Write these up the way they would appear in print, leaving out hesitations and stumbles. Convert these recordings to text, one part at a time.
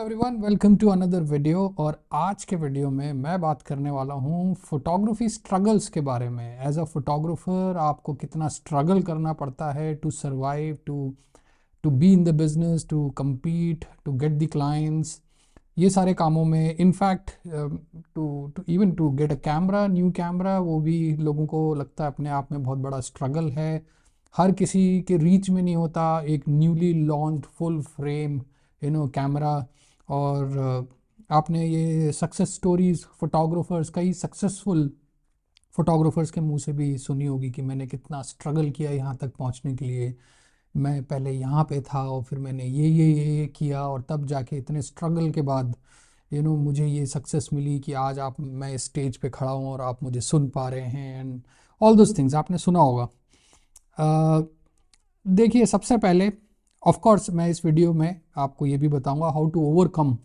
Everyone, welcome to another video. और आज के वीडियो में मैं बात करने वाला हूँ फोटोग्राफी स्ट्रगल्स के बारे में। एज अ फोटोग्राफर आपको कितना स्ट्रगल करना पड़ता है to survive, to be in the business, to compete, to get the clients, ये सारे कामों में। In fact to even to get a camera, new camera, वो भी लोगों को लगता है अपने आप में बहुत बड़ा स्ट्रगल है। हर किसी के रीच में नहीं होता एक newly launched full frame camera. और आपने ये सक्सेस स्टोरीज फोटोग्राफर्स, कई सक्सेसफुल फोटोग्राफर्स के मुंह से भी सुनी होगी कि मैंने कितना स्ट्रगल किया यहाँ तक पहुँचने के लिए। मैं पहले यहाँ पे था और फिर मैंने ये किया और तब जाके इतने स्ट्रगल के बाद मुझे ये सक्सेस मिली कि आज मैं इस स्टेज पे खड़ा हूँ और आप मुझे सुन पा रहे हैं एंड ऑल दोज थिंग्स आपने सुना होगा। देखिए, सबसे पहले ऑफ कोर्स मैं इस वीडियो में आपको ये भी बताऊंगा हाउ टू ओवरकम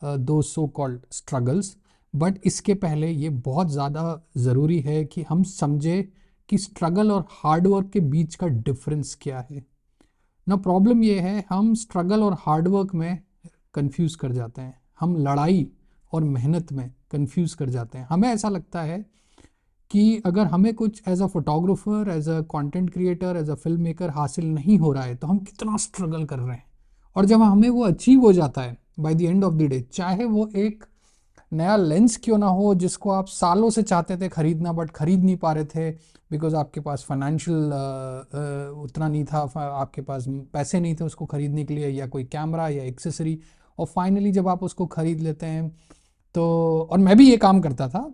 दो सो कॉल्ड स्ट्रगल्स। बट इसके पहले ये बहुत ज़्यादा ज़रूरी है कि हम समझे कि स्ट्रगल और हार्डवर्क के बीच का डिफरेंस क्या है ना। प्रॉब्लम ये है, हम स्ट्रगल और हार्डवर्क में कंफ्यूज कर जाते हैं, हम लड़ाई और मेहनत में कंफ्यूज कर जाते हैं। हमें ऐसा लगता है कि अगर हमें कुछ as a photographer, as a content creator, as a film maker हासिल नहीं हो रहा है तो हम कितना स्ट्रगल कर रहे हैं। और जब हमें वो अचीव हो जाता है by the end of the day, चाहे वो एक नया लेंस क्यों ना हो जिसको आप सालों से चाहते थे खरीदना बट खरीद नहीं पा रहे थे बिकॉज आपके पास फाइनेंशियल उतना नहीं था, आपके पास पैसे नहीं थे उसको खरीदने के लिए, या कोई कैमरा या एक्सेसरी, और फाइनली जब आप उसको खरीद लेते हैं तो। और मैं भी ये काम करता था,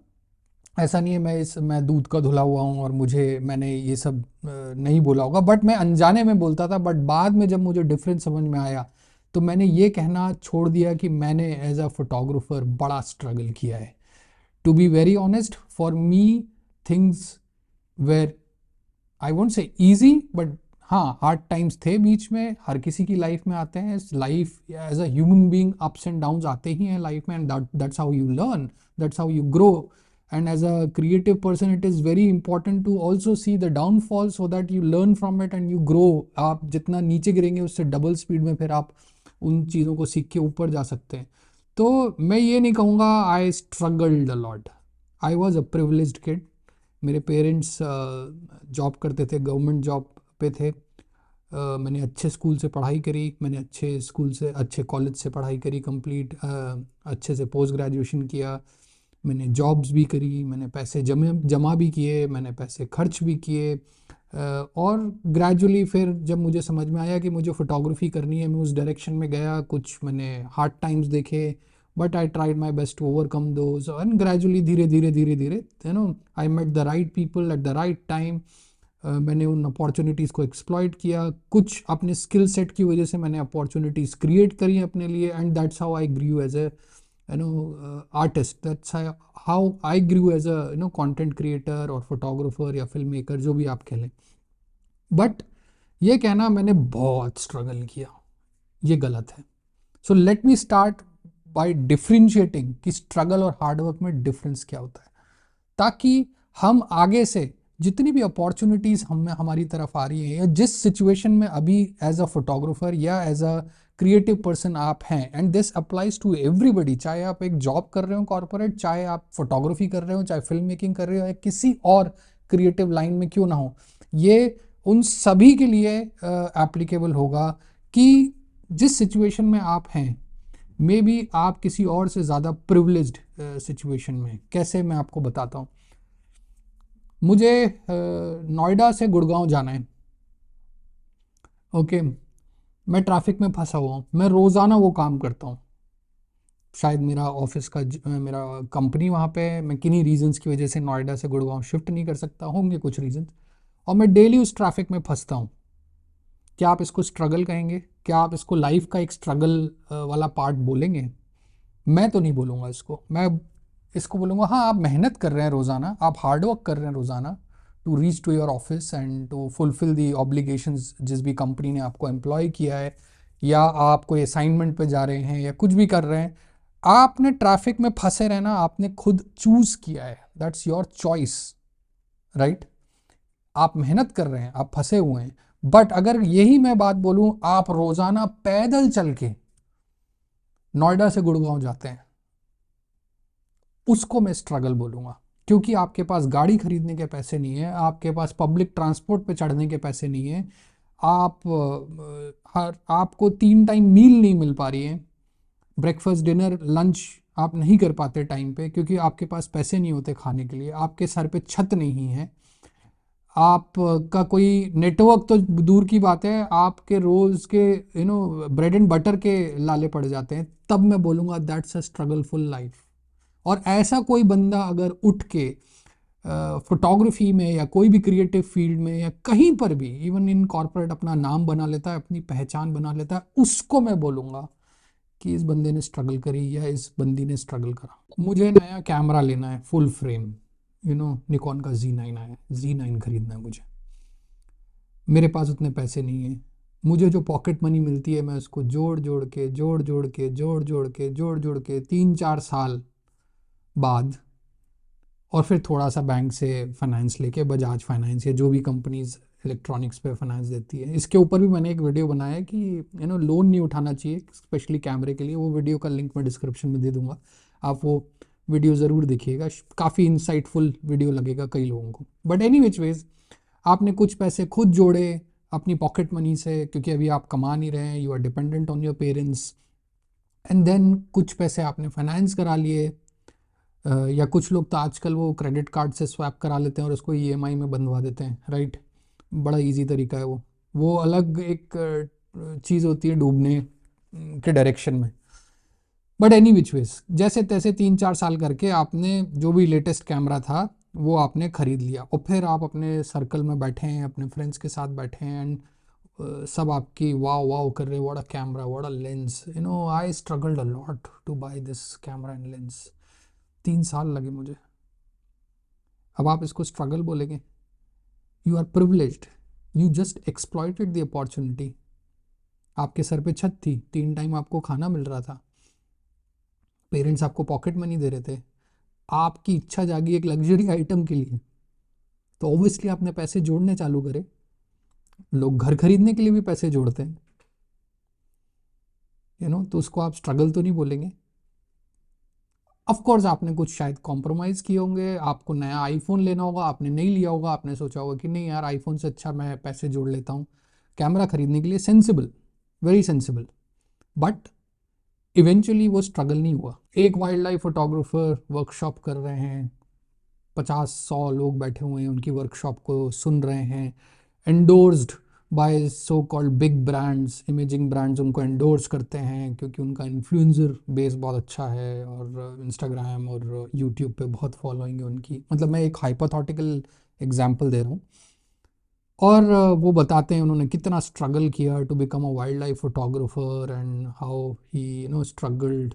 ऐसा नहीं है मैं दूध का धुला हुआ हूँ और मैंने ये सब नहीं बोला होगा, बट मैं अनजाने में बोलता था। बट बाद में जब मुझे डिफरेंस समझ में आया तो मैंने ये कहना छोड़ दिया कि मैंने एज अ फोटोग्राफर बड़ा स्ट्रगल किया है। To be very honest, for me things were, I won't say easy, but हाँ, हार्ड टाइम्स थे बीच में, हर किसी की लाइफ में आते हैं। Life as a human being ups and downs आते ही हैं लाइफ में, and that's how you learn, that's how you grow. And as a creative person it is very important to also see the downfall so that you learn from it and you grow. आप जितना नीचे गिरेंगे उससे double speed में फिर आप उन चीज़ों को सीख के ऊपर जा सकते हैं। तो मैं ये नहीं कहूँगा आई struggled a lot, I was a privileged kid. मेरे पेरेंट्स जॉब करते थे, गवर्नमेंट जॉब पे थे। मैंने अच्छे स्कूल से पढ़ाई करी, मैंने अच्छे स्कूल से, अच्छे कॉलेज से पढ़ाई करी कंप्लीट, अच्छे से पोस्ट ग्रेजुएशन किया। मैंने जॉब्स भी करी, मैंने पैसे जमा भी किए, मैंने पैसे खर्च भी किए। और ग्रेजुअली फिर जब मुझे समझ में आया कि मुझे फ़ोटोग्राफी करनी है, मैं उस डायरेक्शन में गया। कुछ मैंने हार्ड टाइम्स देखे but I tried my best to overcome those, and gradually धीरे धीरे धीरे धीरे I met the right people at the right time. मैंने उन अपॉर्चुनिटीज़ को एक्सप्लॉइट किया, कुछ अपने स्किल सेट की वजह से मैंने अपॉर्चुनिटीज़ क्रिएट करी अपने लिए, and that's how I grew as a artist, that's how I grew as a content creator और फोटोग्राफर या फिल्म मेकर, जो भी आप खेलें। बट ये कहना मैंने बहुत स्ट्रगल किया, ये गलत है। So let me start by differentiating कि स्ट्रगल और हार्डवर्क में डिफरेंस क्या होता है, ताकि हम आगे से जितनी भी अपॉर्चुनिटीज़ हमारी तरफ आ रही है, या जिस सिचुएशन में अभी एज अ फोटोग्राफर या एज अ क्रिएटिव पर्सन आप हैं, and this applies to everybody, चाहे आप एक जॉब कर रहे हो कॉर्पोरेट, चाहे आप फोटोग्राफी कर रहे हो, चाहे फिल्म मेकिंग कर रहे हो, या किसी और क्रिएटिव लाइन में क्यों ना हो, ये उन सभी के लिए एप्लीकेबल होगा कि जिस सिचुएशन में आप हैं, मे बी आप किसी और से ज़्यादा प्रिविलेज्ड सिचुएशन में। कैसे, मैं आपको बताता हूँ। मुझे नोएडा से गुड़गांव जाना है, ओके। मैं ट्रैफिक में फंसा हुआ हूँ, मैं रोज़ाना वो काम करता हूँ। शायद मेरा ऑफिस का मेरा कंपनी वहाँ पे है, मैं किन्हीं रीजंस की वजह से नोएडा से गुड़गांव शिफ्ट नहीं कर सकता, होंगे कुछ रीजंस, और मैं डेली उस ट्रैफिक में फंसता हूँ। क्या आप इसको स्ट्रगल कहेंगे? क्या आप इसको लाइफ का एक स्ट्रगल वाला पार्ट बोलेंगे? मैं तो नहीं बोलूँगा इसको। मैं इसको बोलूँगा हाँ, आप मेहनत कर रहे हैं रोज़ाना, आप हार्डवर्क कर रहे हैं रोज़ाना to reach to your office and to fulfil the obligations जिस भी कंपनी ने आपको एम्प्लॉय किया है, या आप कोई असाइनमेंट पे जा रहे हैं या कुछ भी कर रहे हैं। आपने ट्रैफिक में फंसे रहना आपने खुद चूज़ किया है, दैट्स योर चॉइस, राइट। आप मेहनत कर रहे हैं, आप फंसे हुए हैं। बट अगर यही मैं बात बोलूँ, आप रोज़ाना पैदल चल के नोएडा से गुड़गांव जाते हैं, उसको मैं स्ट्रगल बोलूँगा। क्योंकि आपके पास गाड़ी खरीदने के पैसे नहीं है, आपके पास पब्लिक ट्रांसपोर्ट पे चढ़ने के पैसे नहीं है, आप हर आपको 3 टाइम मील नहीं मिल पा रही है, ब्रेकफास्ट डिनर लंच आप नहीं कर पाते टाइम पे, क्योंकि आपके पास पैसे नहीं होते खाने के लिए, आपके सर पे छत नहीं है, आपका कोई नेटवर्क तो दूर की बात है, आपके रोज़ के ब्रेड एंड बटर के लाले पड़ जाते हैं, तब मैं बोलूँगा दैट्स अ स्ट्रगलफुल लाइफ। और ऐसा कोई बंदा अगर उठ के फोटोग्राफी में या कोई भी क्रिएटिव फील्ड में या कहीं पर भी इवन इन कॉर्पोरेट अपना नाम बना लेता है, अपनी पहचान बना लेता है, उसको मैं बोलूँगा कि इस बंदे ने स्ट्रगल करी या इस बंदी ने स्ट्रगल करा। मुझे नया कैमरा लेना है, फुल फ्रेम, निकॉन का Z9 आया है, Z9 खरीदना है मुझे। मेरे पास उतने पैसे नहीं है, मुझे जो पॉकेट मनी मिलती है मैं उसको जोड़ जोड़ के 3-4 साल बाद, और फिर थोड़ा सा बैंक से फाइनेंस लेके, बजाज फाइनेंस या जो भी कंपनीज इलेक्ट्रॉनिक्स पे फाइनेंस देती है, इसके ऊपर भी मैंने एक वीडियो बनाया है कि लोन नहीं उठाना चाहिए स्पेशली कैमरे के लिए। वो वीडियो का लिंक मैं डिस्क्रिप्शन में दे दूंगा, आप वो वीडियो ज़रूर देखिएगा, काफ़ी इंसाइटफुल वीडियो लगेगा कई लोगों को। बट एनी विच वेज, आपने कुछ पैसे खुद जोड़े अपनी पॉकेट मनी से, क्योंकि अभी आप कमा नहीं रहे हैं, you are dependent on your parents, and then कुछ पैसे आपने फाइनेंस करा लिए, या कुछ लोग तो आजकल वो क्रेडिट कार्ड से स्वैप करा लेते हैं और उसको EMI में बंधवा देते हैं, राइट। बड़ा इजी तरीका है वो अलग एक चीज़ होती है डूबने के डायरेक्शन में। बट एनी विच वेज, जैसे तैसे 3-4 साल करके आपने जो भी लेटेस्ट कैमरा था वो आपने ख़रीद लिया, और फिर आप अपने सर्कल में बैठे हैं, अपने फ्रेंड्स के साथ बैठे हैं, एंड सब आपकी वाव वाव कर रहे, what a camera, what a lens, I struggled a lot to buy this camera and lens. 3 साल लगे मुझे। अब आप इसको स्ट्रगल बोलेंगे? You are privileged, you just exploited the opportunity. आपके सर पे छत थी, 3 टाइम आपको खाना मिल रहा था, पेरेंट्स आपको पॉकेट मनी दे रहे थे, आपकी इच्छा जागी एक लग्जरी आइटम के लिए, तो ऑब्वियसली आपने पैसे जोड़ने चालू करे। लोग घर खरीदने के लिए भी पैसे जोड़ते हैं, तो उसको आप स्ट्रगल तो नहीं बोलेंगे। ऑफ कोर्स आपने कुछ शायद कॉम्प्रोमाइज़ किए होंगे, आपको नया आईफोन लेना होगा, आपने नहीं लिया होगा, आपने सोचा होगा कि नहीं यार आईफोन से अच्छा मैं पैसे जोड़ लेता हूँ कैमरा खरीदने के लिए, sensible, very sensible. But eventually वो स्ट्रगल नहीं हुआ। एक वाइल्ड लाइफ फोटोग्राफर वर्कशॉप कर रहे हैं, 50-100 लोग बैठे हुए हैं उनकी वर्कशॉप को सुन रहे हैं, endorsed by so called big brands, imaging brands उनको एंडोर्स करते हैं क्योंकि उनका इन्फ्लुएंसर बेस बहुत अच्छा है, और इंस्टाग्राम और यूट्यूब पे बहुत फॉलोइंग है उनकी। मतलब मैं एक हाइपोथेटिकल एग्जांपल दे रहा हूँ। और वो बताते हैं उन्होंने कितना स्ट्रगल किया to become a wildlife photographer, and how he struggled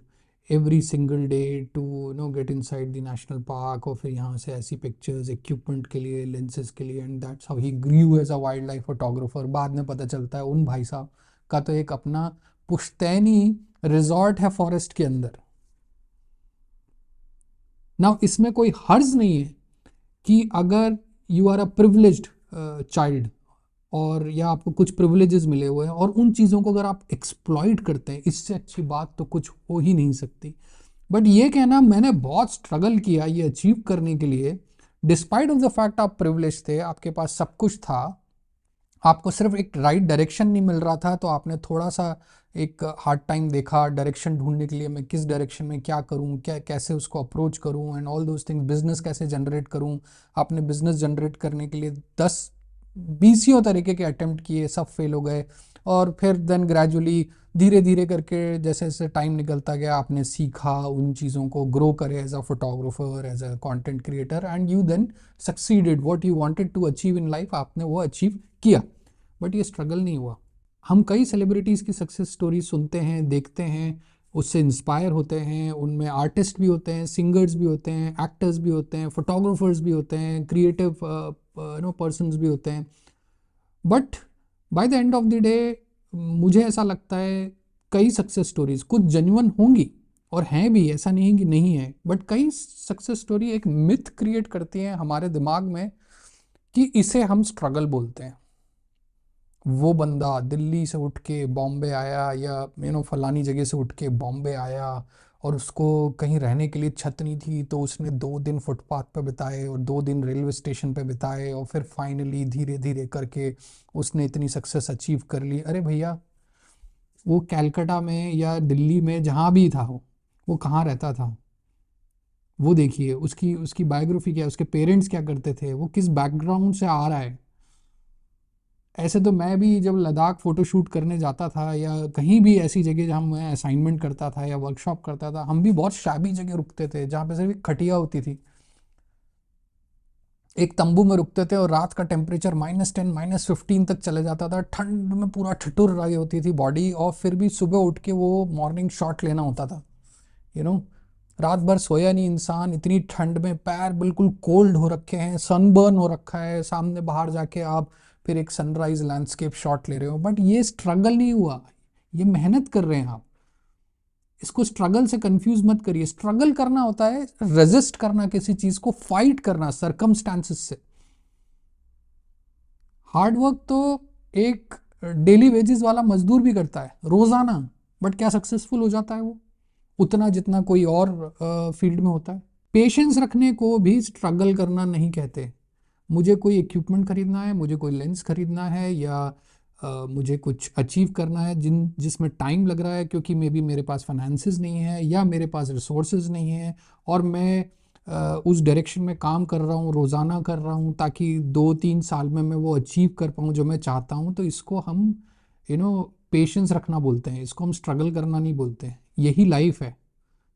every single day to get inside the national park, और फिर यहाँ से ऐसी पिक्चर्स इक्विपमेंट के लिए, लेंसेज के लिए, and that's how he grew as a wildlife photographer. बाद में पता चलता है उन भाई साहब का तो एक अपना पुश्तैनी रिजॉर्ट है फॉरेस्ट के अंदर। ना इसमें कोई हर्ज नहीं है कि अगर you are a privileged child, और या आपको कुछ प्रिविलेजेस मिले हुए हैं, और उन चीज़ों को अगर आप एक्सप्लॉइट करते हैं, इससे अच्छी बात तो कुछ हो ही नहीं सकती। बट ये कहना मैंने बहुत स्ट्रगल किया ये अचीव करने के लिए, डिस्पाइट ऑफ द फैक्ट आप प्रिविलेज थे, आपके पास सब कुछ था, आपको सिर्फ एक राइट डायरेक्शन नहीं मिल रहा था, तो आपने थोड़ा सा एक हार्ड टाइम देखा डायरेक्शन ढूंढने के लिए, मैं किस डायरेक्शन में क्या करूं, क्या कैसे उसको अप्रोच करूं, and all those things, business कैसे जनरेट करूं। आपने बिजनेस जनरेट करने के लिए 10-20 तरीके के अटेम्प्ट किए, सब फेल हो गए, और फिर देन ग्रेजुअली धीरे धीरे करके जैसे जैसे टाइम निकलता गया, आपने सीखा उन चीज़ों को, ग्रो करे as a photographer, as a content creator, and you then succeeded what you wanted to achieve in life, आपने वो अचीव किया। बट ये स्ट्रगल नहीं हुआ। हम कई सेलिब्रिटीज़ की सक्सेस स्टोरी सुनते हैं, देखते हैं, उससे इंस्पायर होते हैं, उनमें आर्टिस्ट भी होते हैं, सिंगर्स भी होते हैं, एक्टर्स भी होते हैं, फोटोग्राफर्स भी होते हैं, क्रिएटिव पर्सन्स भी होते हैं। But by the end of the day मुझे ऐसा लगता है कई सक्सेस स्टोरीज कुछ जेन्युइन होंगी, और हैं भी, ऐसा नहीं कि नहीं है, बट कई सक्सेस स्टोरी एक मिथ क्रिएट करती हैं हमारे दिमाग में कि इसे हम स्ट्रगल बोलते हैं। वो बंदा दिल्ली से उठ के बॉम्बे आया, या फलानी जगह से उठ के बॉम्बे आया, और उसको कहीं रहने के लिए छत नहीं थी, तो उसने 2 दिन फुटपाथ पे बिताए और 2 दिन रेलवे स्टेशन पे बिताए, और फिर फाइनली धीरे धीरे करके उसने इतनी सक्सेस अचीव कर ली। अरे भैया, वो कैलकाटा में या दिल्ली में जहाँ भी था वो कहाँ रहता था, वो देखिए, उसकी उसकी बायोग्राफी क्या है, उसके पेरेंट्स क्या करते थे, वो किस बैकग्राउंड से आ रहा है। ऐसे तो मैं भी जब लद्दाख फ़ोटो शूट करने जाता था, या कहीं भी ऐसी जगह जहाँ मैं असाइनमेंट करता था या वर्कशॉप करता था, हम भी बहुत शाबी जगह रुकते थे जहाँ पे सिर्फ एक खटिया होती थी, एक तंबू में रुकते थे, और रात का टेम्परेचर -10 -15 तक चले जाता था, ठंड में पूरा ठिठुर रही होती थी बॉडी, और फिर भी सुबह उठ के वो मॉर्निंग शॉट लेना होता था। यू नो रात भर सोया नहीं इंसान, इतनी ठंड में पैर बिल्कुल कोल्ड हो रखे हैं, सनबर्न हो रखा है, सामने बाहर जाके आप फिर एक सनराइज लैंडस्केप शॉट ले रहे हो। बट ये स्ट्रगल नहीं हुआ, ये मेहनत कर रहे हैं आप। इसको स्ट्रगल से कंफ्यूज मत करिए। स्ट्रगल करना होता है रेजिस्ट करना, किसी चीज को फाइट करना सरकमस्टांसेस से। हार्ड वर्क तो एक डेली वेजेस वाला मजदूर भी करता है रोजाना, बट क्या सक्सेसफुल हो जाता है वो उतना जितना कोई और फील्ड में होता है। पेशेंस रखने को भी स्ट्रगल करना नहीं कहते। मुझे कोई इक्विपमेंट खरीदना है, मुझे कोई लेंस खरीदना है, या मुझे कुछ अचीव करना है जिसमें टाइम लग रहा है, क्योंकि मे बी मेरे पास फाइनेंसिस नहीं है या मेरे पास रिसोर्सेज नहीं है, और मैं उस डायरेक्शन में काम कर रहा हूँ, रोज़ाना कर रहा हूँ, ताकि 2-3 साल में मैं वो अचीव कर पाऊँ जो मैं चाहता हूँ। तो इसको हम पेशेंस रखना बोलते हैं, इसको हम स्ट्रगल करना नहीं बोलते। यही लाइफ है।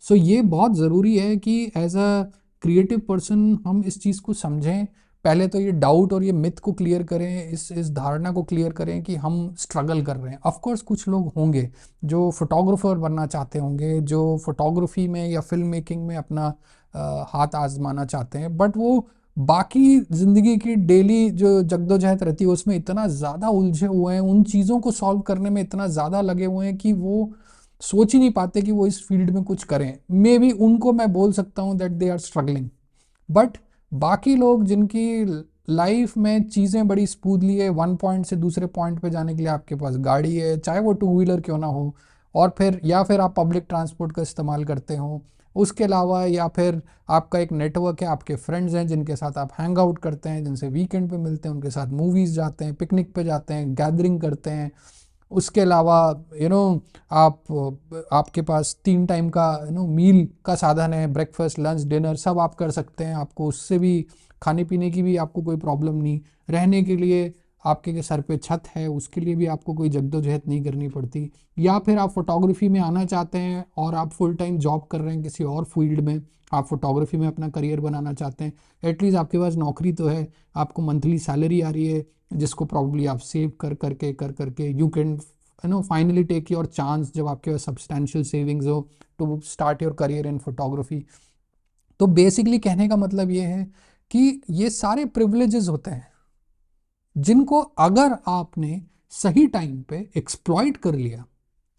सो ये बहुत ज़रूरी है कि एज अ क्रिएटिव पर्सन हम इस चीज़ को समझें। पहले तो ये डाउट और ये मिथ को क्लियर करें, इस धारणा को क्लियर करें कि हम स्ट्रगल कर रहे हैं। ऑफ कोर्स कुछ लोग होंगे जो फोटोग्राफर बनना चाहते होंगे, जो फोटोग्राफी में या फिल्म मेकिंग में अपना हाथ आजमाना चाहते हैं, बट वो बाकी ज़िंदगी की डेली जो जद्दोजहद रहती है उसमें इतना ज़्यादा उलझे हुए हैं, उन चीज़ों को सॉल्व करने में इतना ज़्यादा लगे हुए हैं कि वो सोच ही नहीं पाते कि वो इस फील्ड में कुछ करें। मे बी उनको मैं बोल सकता हूँ that they are struggling. But बाकी लोग जिनकी लाइफ में चीज़ें बड़ी स्मूथली है, वन पॉइंट से दूसरे पॉइंट पे जाने के लिए आपके पास गाड़ी है, चाहे वो टू व्हीलर क्यों ना हो, और फिर या फिर आप पब्लिक ट्रांसपोर्ट का इस्तेमाल करते हो, उसके अलावा या फिर आपका एक नेटवर्क है, आपके फ्रेंड्स हैं जिनके साथ आप हैंग आउट करते हैं, जिनसे वीकेंड पे मिलते हैं, उनके साथ मूवीज़ जाते हैं, पिकनिक पे जाते हैं, गैदरिंग करते हैं। उसके अलावा यू नो आपके पास 3 टाइम का मील का साधन है, ब्रेकफास्ट लंच डिनर सब आप कर सकते हैं। आपको उससे भी खाने पीने की भी आपको कोई प्रॉब्लम नहीं, रहने के लिए आपके के सर पे छत है, उसके लिए भी आपको कोई जद्दोजहद नहीं करनी पड़ती। या फिर आप फोटोग्राफी में आना चाहते हैं और आप फुल टाइम जॉब कर रहे हैं किसी और फील्ड में, आप फोटोग्राफी में अपना करियर बनाना चाहते हैं, एटलीस्ट आपके पास नौकरी तो है, आपको मंथली सैलरी आ रही है, जिसको प्रॉब्ली आप सेव कर करके you can finally take your chance, जब आपके पास सब्सटैंशियल सेविंग्स हो, to start your career in photography. तो बेसिकली कहने का मतलब ये है कि ये सारे प्रिविलेजेस होते हैं जिनको अगर आपने सही टाइम पे एक्सप्लॉइट कर लिया,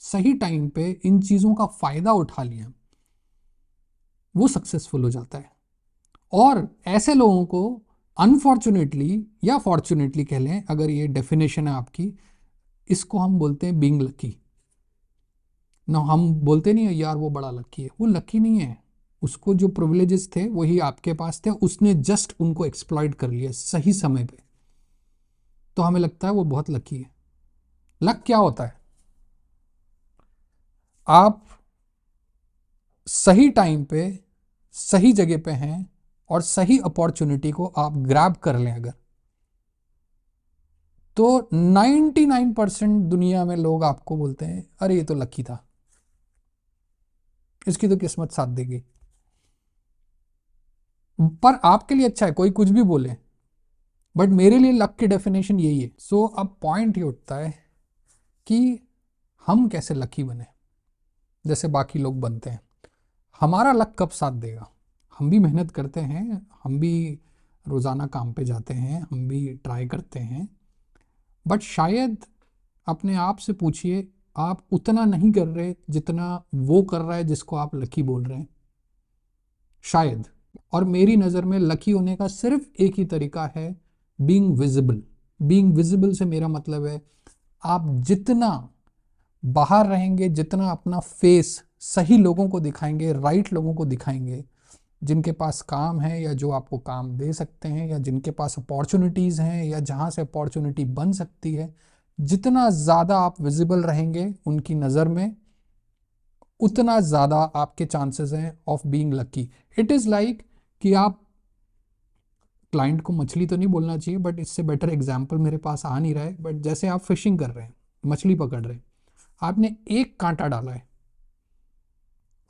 सही टाइम पे इन चीज़ों का फ़ायदा उठा लिया, वो सक्सेसफुल हो जाता है। और ऐसे लोगों को अनफॉर्चुनेटली या फॉर्चुनेटली कह लें, अगर ये डेफिनेशन है आपकी, इसको हम बोलते हैं बीइंग लकी ना। हम बोलते नहीं है यार वो बड़ा लकी है, वो लकी नहीं है। उसको जो प्रिविलेजेस थे वही आपके पास थे, उसने जस्ट उनको एक्सप्लॉइट कर लिया सही समय पे, तो हमें लगता है वो बहुत लकी है। लक क्या होता है? आप सही टाइम पे सही जगह पे हैं और सही अपॉर्चुनिटी को आप ग्रैब कर लें अगर, तो 99% दुनिया में लोग आपको बोलते हैं अरे ये तो लकी था, इसकी तो किस्मत साथ देगी। पर आपके लिए अच्छा है कोई कुछ भी बोले, बट मेरे लिए लक की डेफिनेशन यही है। सो अब पॉइंट ये उठता है कि हम कैसे लकी बने जैसे बाकी लोग बनते हैं। हमारा लक कब साथ देगा? हम भी मेहनत करते हैं, हम भी रोज़ाना काम पे जाते हैं, हम भी ट्राई करते हैं, बट शायद अपने आप से पूछिए, आप उतना नहीं कर रहे जितना वो कर रहा है जिसको आप लकी बोल रहे हैं, शायद। और मेरी नज़र में लकी होने का सिर्फ एक ही तरीका है, बीइंग विजिबल। बीइंग विजिबल से मेरा मतलब है आप जितना बाहर रहेंगे, जितना अपना फेस सही लोगों को दिखाएंगे, राइट लोगों को दिखाएंगे, जिनके पास काम है या जो आपको काम दे सकते हैं या जिनके पास अपॉर्चुनिटीज़ हैं या जहाँ से अपॉर्चुनिटी बन सकती है, जितना ज़्यादा आप विजिबल रहेंगे उनकी नज़र में, उतना ज़्यादा आपके चांसेस हैं of being lucky. It is like कि आप, क्लाइंट को मछली तो नहीं बोलना चाहिए बट इससे बेटर एग्जाम्पल मेरे पास आ नहीं रहा है, बट जैसे आप फिशिंग कर रहे हैं, मछली पकड़ रहे हैं, आपने एक कांटा डाला है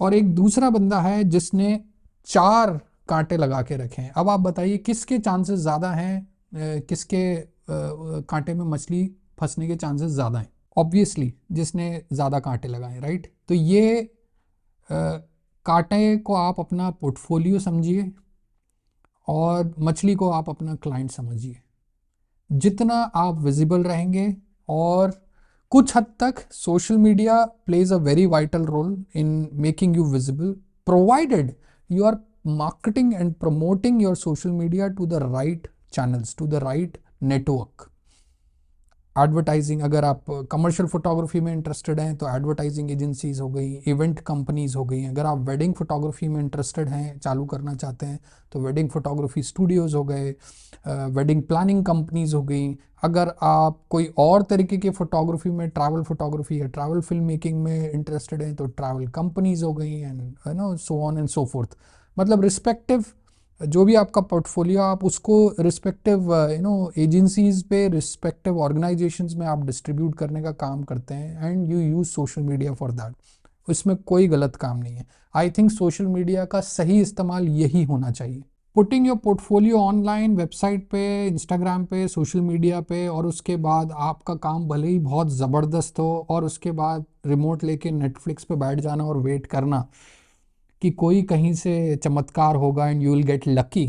और एक दूसरा बंदा है जिसने 4 कांटे लगा के रखे हैं। अब आप बताइए किसके चांसेस ज़्यादा हैं, किसके कांटे में मछली फंसने के चांसेस ज़्यादा हैं? ऑब्वियसली जिसने ज़्यादा कांटे लगाए, राइट? तो ये कांटे को आप अपना पोर्टफोलियो समझिए और मछली को आप अपना क्लाइंट समझिए। जितना आप विजिबल रहेंगे, और कुछ हद तक social media plays a very vital role in making you visible, provided you are marketing and promoting your social media to the right channels, to the right network. Advertising, अगर आप कमर्शियल फोटोग्राफी में interested हैं तो advertising agencies हो गई, event companies हो गई। अगर आप वेडिंग फोटोग्राफी में इंटरेस्टेड हैं, चालू करना चाहते हैं, तो वेडिंग फोटोग्राफी स्टूडियोज़ हो गए, वेडिंग प्लानिंग कंपनीज हो गई। अगर आप कोई और तरीके की फ़ोटोग्राफी में, ट्रैवल फोटोग्राफी या ट्रैवल फिल्म मेकिंग में इंटरेस्टेड हैं, तो ट्रैवल कंपनीज हो गई, and so on and so fourth. मतलब रिस्पेक्टिव जो भी आपका पोर्टफोलियो, आप उसको रिस्पेक्टिव एजेंसीज पे, रिस्पेक्टिव ऑर्गेनाइजेशंस में आप डिस्ट्रीब्यूट करने का काम करते हैं, and you use social media for that. इसमें कोई गलत काम नहीं है। आई थिंक सोशल मीडिया का सही इस्तेमाल यही होना चाहिए। Putting your portfolio online, website पे, इंस्टाग्राम पे, सोशल मीडिया पे, और उसके बाद आपका काम भले ही बहुत ज़बरदस्त हो और उसके बाद रिमोट लेके नेटफ्लिक्स पे बैठ जाना और वेट करना कि कोई कहीं से चमत्कार होगा and you will get lucky,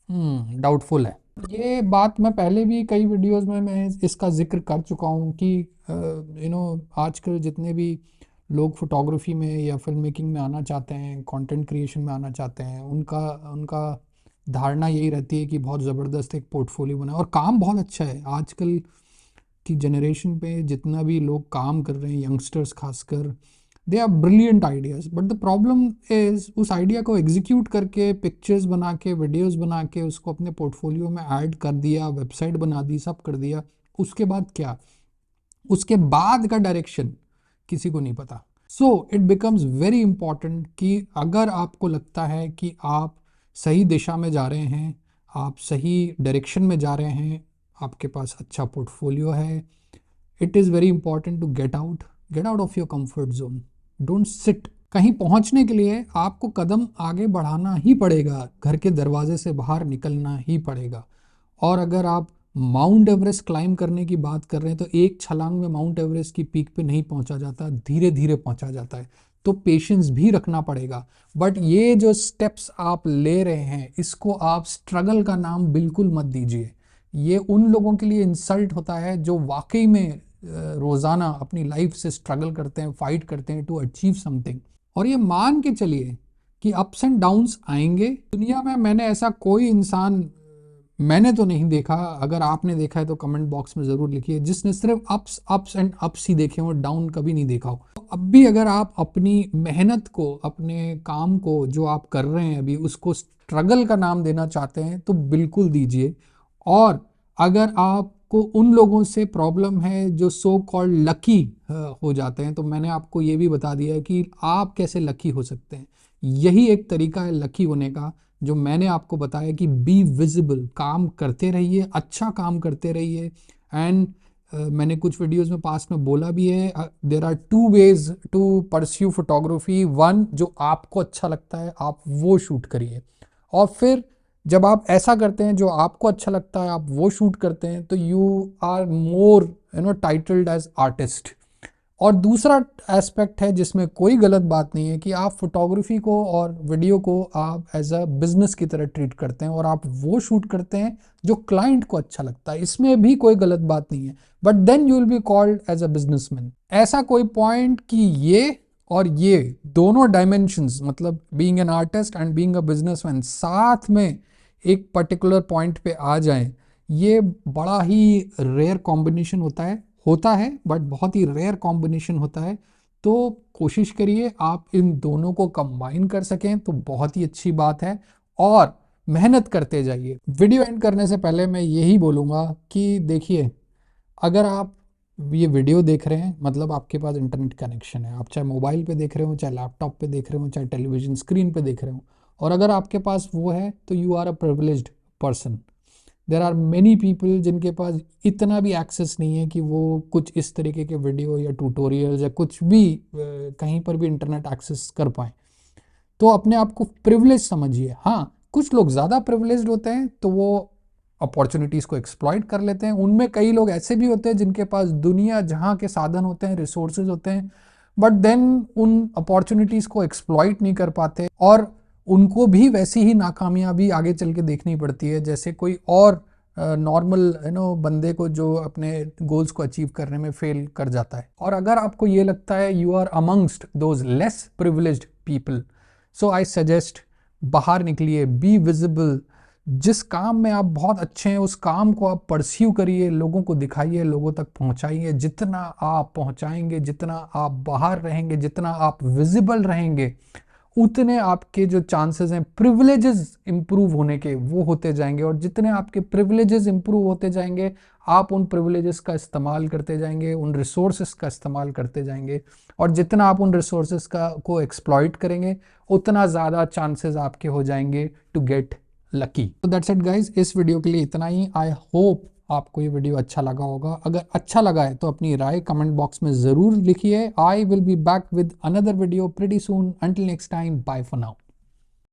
doubtful है। ये बात मैं पहले भी कई वीडियोस में मैं इसका जिक्र कर चुका हूँ कि आजकल जितने भी लोग फोटोग्राफी में या फिल्म मेकिंग में आना चाहते हैं, कंटेंट क्रिएशन में आना चाहते हैं, उनका उनका धारणा यही रहती है कि बहुत ज़बरदस्त एक पोर्टफोलियो बना, और काम बहुत अच्छा है। आजकल की जनरेशन पे जितना भी लोग काम कर रहे हैं, यंगस्टर्स खासकर, they are brilliant ideas, but the problem is उस आइडिया को एग्जीक्यूट करके, पिक्चर्स बना के, वीडियोस बना के उसको अपने पोर्टफोलियो में ऐड कर दिया, वेबसाइट बना दी, सब कर दिया, उसके बाद क्या? उसके बाद का डायरेक्शन किसी को नहीं पता। So it becomes very important कि अगर आपको लगता है कि आप सही दिशा में जा रहे हैं, आप सही डायरेक्शन में जा रहे हैं, आपके पास अच्छा पोर्टफोलियो है, it is very important to get out of your comfort zone. Don't sit. कहीं पहुंचने के लिए आपको कदम आगे बढ़ाना ही पड़ेगा, घर के दरवाजे से बाहर निकलना ही पड़ेगा। और अगर आप माउंट एवरेस्ट क्लाइम करने की बात कर रहे हैं, तो एक छलांग में माउंट एवरेस्ट की पीक पे नहीं पहुंचा जाता, धीरे धीरे पहुंचा जाता है। तो पेशेंस भी रखना पड़ेगा। बट ये जो स्टेप्स आप ले रहे हैं, इसको आप स्ट्रगल का नाम बिल्कुल मत दीजिए। ये उन लोगों के लिए इंसल्ट होता है जो वाकई में रोज़ाना अपनी लाइफ से स्ट्रगल करते हैं, फाइट करते हैं टू अचीव समथिंग। और ये मान के चलिए कि अप्स एंड डाउन्स आएंगे दुनिया में। मैंने ऐसा कोई इंसान, मैंने तो नहीं देखा, अगर आपने देखा है तो कमेंट बॉक्स में ज़रूर लिखिए, जिसने सिर्फ अप्स एंड अप्स ही देखे हो, डाउन कभी नहीं देखा हो। तो अब भी अगर आप अपनी मेहनत को, अपने काम को जो आप कर रहे हैं अभी, उसको स्ट्रगल का नाम देना चाहते हैं तो बिल्कुल दीजिए। और अगर आपको उन लोगों से प्रॉब्लम है जो सो कॉल्ड लकी हो जाते हैं, तो मैंने आपको ये भी बता दिया है कि आप कैसे लकी हो सकते हैं। यही एक तरीका है लकी होने का, जो मैंने आपको बताया कि बी विजिबल, काम करते रहिए, अच्छा काम करते रहिए। एंड मैंने कुछ वीडियोस में पास में बोला भी है, there are 2 ways to pursue photography. One, जो आपको अच्छा लगता है आप वो शूट करिए, और फिर जब आप ऐसा करते हैं जो आपको अच्छा लगता है, आप वो शूट करते हैं, तो you are more titled as artist. और दूसरा एस्पेक्ट है जिसमें कोई गलत बात नहीं है कि आप फोटोग्राफी को और वीडियो को आप एज अ बिजनेस की तरह ट्रीट करते हैं और आप वो शूट करते हैं जो क्लाइंट को अच्छा लगता है। इसमें भी कोई गलत बात नहीं है, but then you will be called as a businessman. ऐसा कोई पॉइंट कि ये और ये दोनों डायमेंशंस, मतलब being an artist and being a businessman, साथ में एक पर्टिकुलर पॉइंट पे आ जाए, ये बड़ा ही रेयर कॉम्बिनेशन होता है। होता है बट बहुत ही रेयर कॉम्बिनेशन होता है। तो कोशिश करिए आप इन दोनों को कंबाइन कर सकें तो बहुत ही अच्छी बात है, और मेहनत करते जाइए। वीडियो एंड करने से पहले मैं यही बोलूँगा कि देखिए, अगर आप ये वीडियो देख रहे हैं मतलब आपके पास इंटरनेट कनेक्शन है, आप चाहे मोबाइल पे देख रहे हो, चाहे लैपटॉप पे देख रहे हो, चाहे टेलीविज़न स्क्रीन पे देख रहे हो, और अगर आपके पास वो है तो you are a privileged person. There are many people जिनके पास इतना भी एक्सेस नहीं है कि वो कुछ इस तरीके के वीडियो या ट्यूटोरियल्स या कुछ भी कहीं पर भी इंटरनेट एक्सेस कर पाएँ। तो अपने आप को प्रिविलेज समझिए। हाँ, कुछ लोग ज़्यादा प्रिविलेज्ड होते हैं तो वो अपॉर्चुनिटीज़ को एक्सप्लॉइट कर लेते हैं। उनमें कई लोग ऐसे भी होते हैं जिनके पास दुनिया जहाँ के साधन होते हैं, रिसोर्सेज होते हैं, बट देन उन अपॉर्चुनिटीज़ को एक्सप्लॉइट नहीं कर पाते, और उनको भी वैसी ही नाकामयाबी आगे चल के देखनी पड़ती है जैसे कोई और नॉर्मल बंदे को जो अपने गोल्स को अचीव करने में फेल कर जाता है। और अगर आपको ये लगता है you are amongst those less privileged people, so I suggest बाहर निकलिए, बी विजिबल। जिस काम में आप बहुत अच्छे हैं उस काम को आप परस्यू करिए, लोगों को दिखाइए, लोगों तक पहुंचाइए। जितना आप पहुंचाएंगे, जितना आप बाहर रहेंगे, जितना आप विजिबल रहेंगे, उतने आपके जो चांसेस हैं प्रिविलेजेस इंप्रूव होने के वो होते जाएंगे। और जितने आपके प्रिविलेजेस इंप्रूव होते जाएंगे, आप उन प्रिविलेजेस का इस्तेमाल करते जाएंगे, उन रिसोर्सेस का इस्तेमाल करते जाएंगे, और जितना आप उन रिसोर्सेस का को एक्सप्लॉइट करेंगे उतना ज़्यादा चांसेस आपके हो जाएंगे टू गेट लकी। तो दैट्स इट गाइज, इस वीडियो के लिए इतना ही। आई होप आपको ये वीडियो अच्छा लगा होगा। अगर अच्छा लगा है तो अपनी राय कमेंट बॉक्स में ज़रूर लिखिए। I will be back with another video pretty soon. Until next time, bye for now.